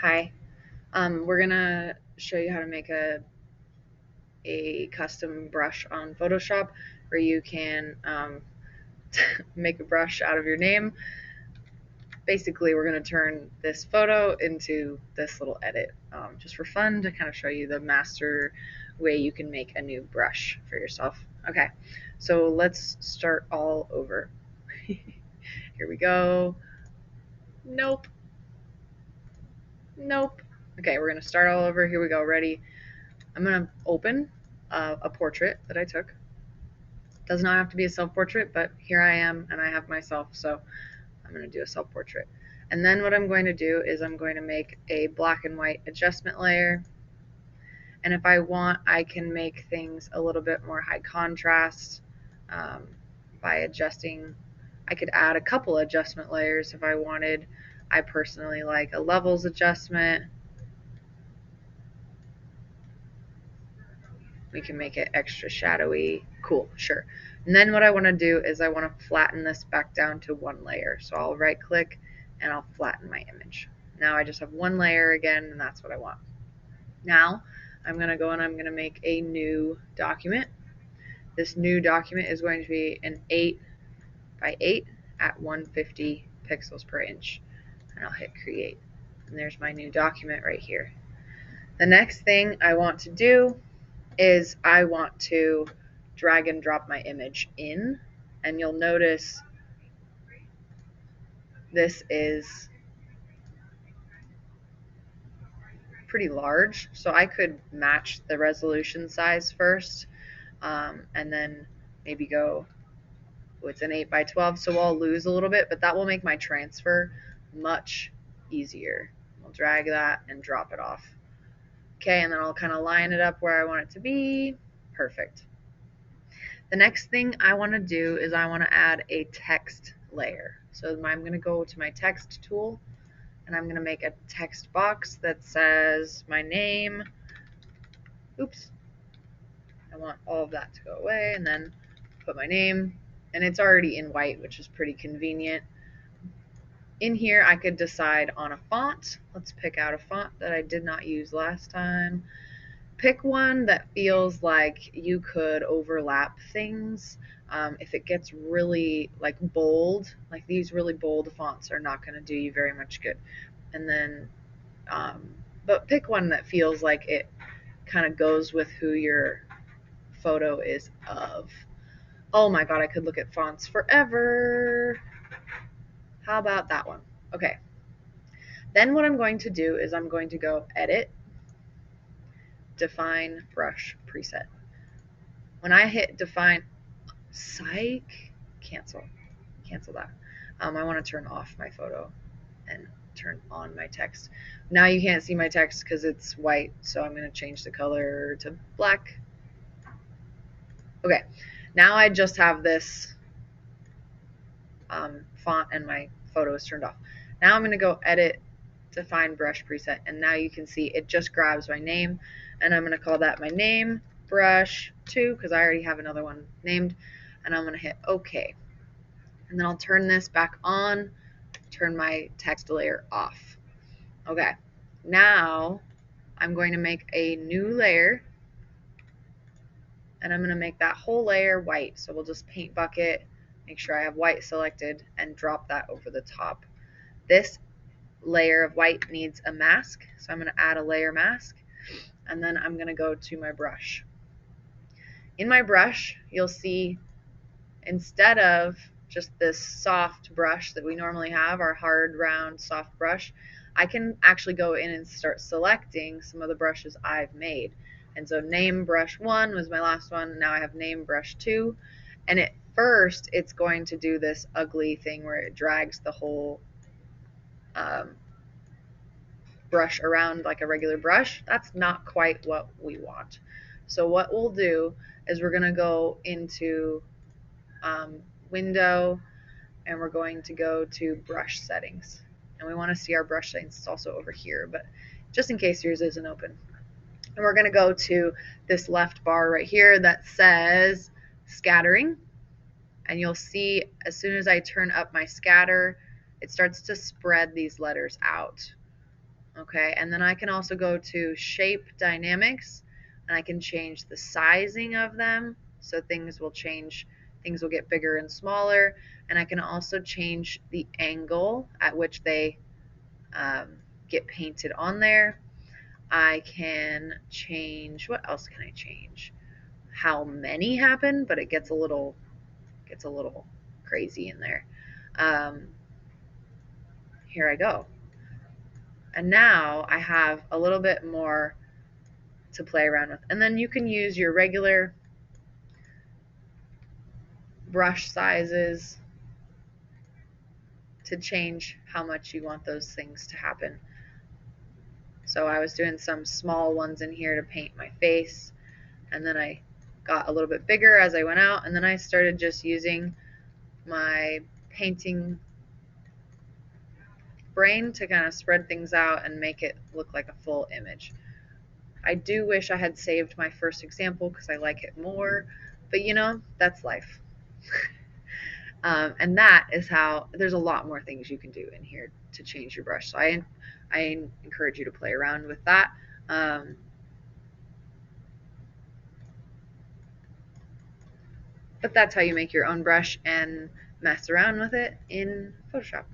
Hi. We're gonna show you how to make a custom brush on Photoshop where you can make a brush out of your name. Basically, we're gonna turn this photo into this little edit just for fun to kind of show you the master way you can make a new brush for yourself. Okay, so let's start all over. Here we go. Nope. Nope. Okay, we're gonna start all over. Here we go. Ready? I'm gonna open a portrait that I took. Does not have to be a self-portrait, but here I am and I have myself, so I'm going to do a self-portrait. And then what I'm going to do is I'm going to make a black and white adjustment layer. And if I want, I can make things a little bit more high contrast by adjusting. I could add a couple adjustment layers if I wanted. I personally like a levels adjustment. We can make it extra shadowy. Cool, sure. And then what I want to do is I want to flatten this back down to one layer. So I'll right click and I'll flatten my image. Now I just have one layer again, and that's what I want. Now I'm going to go and I'm going to make a new document. This new document is going to be an 8 by 8 at 150 pixels per inch. And I'll hit create. And there's my new document right here. The next thing I want to do is I want to drag and drop my image in, and you'll notice this is pretty large, so I could match the resolution size first and then maybe go, it's an 8 by 12, so I'll lose a little bit, but that will make my transfer much easier. I'll drag that and drop it off. Okay, and then I'll kind of line it up where I want it to be. Perfect. The next thing I want to do is I want to add a text layer. So I'm going to go to my text tool and I'm going to make a text box that says my name. Oops. I want all of that to go away and then put my name. And it's already in white, which is pretty convenient. In here, I could decide on a font. Let's pick out a font that I did not use last time. Pick one that feels like you could overlap things. If it gets really like bold, like these really bold fonts are not going to do you very much good. And then, but pick one that feels like it kind of goes with who your photo is of. Oh my god, I could look at fonts forever. How about that one? Okay. Then what I'm going to do is I'm going to go edit, define brush preset. When I hit define, psych, cancel that. I want to turn off my photo and turn on my text. Now you can't see my text because it's white, so I'm going to change the color to black. Okay, now I just have this font and my photo is turned off. Now I'm going to go edit, define brush preset, and now you can see it just grabs my name, and I'm going to call that my name brush 2 because I already have another one named, and I'm going to hit OK. And then I'll turn this back on, turn my text layer off. Okay, now I'm going to make a new layer, and I'm going to make that whole layer white. So we'll just paint bucket, make sure I have white selected, and drop that over the top. This layer of white needs a mask, so I'm going to add a layer mask, and then I'm going to go to my brush. In my brush, you'll see instead of just this soft brush that we normally have, our hard, round, soft brush, I can actually go in and start selecting some of the brushes I've made. And so name brush 1 was my last one. Now I have name brush 2. And at first, it's going to do this ugly thing where it drags the whole brush around like a regular brush. That's not quite what we want. So what we'll do is we're going to go into window, and we're going to go to brush settings, and we want to see our brush settings. It's also over here, but just in case yours isn't open. And we're going to go to this left bar right here that says scattering, and you'll see as soon as I turn up my scatter, it starts to spread these letters out. Okay, and then I can also go to shape dynamics, and I can change the sizing of them, so things will change, things will get bigger and smaller, and I can also change the angle at which they get painted on there. I can change, what else can I change? How many happen, but it gets a little crazy in there. Um, Here I go. And now I have a little bit more to play around with. And then you can use your regular brush sizes to change how much you want those things to happen. So I was doing some small ones in here to paint my face, and then I got a little bit bigger as I went out, and then I started just using my painting brain to kind of spread things out and make it look like a full image. I do wish I had saved my first example because I like it more, but you know, that's life. And that is how, there's a lot more things you can do in here to change your brush. So I encourage you to play around with that. But that's how you make your own brush and mess around with it in Photoshop.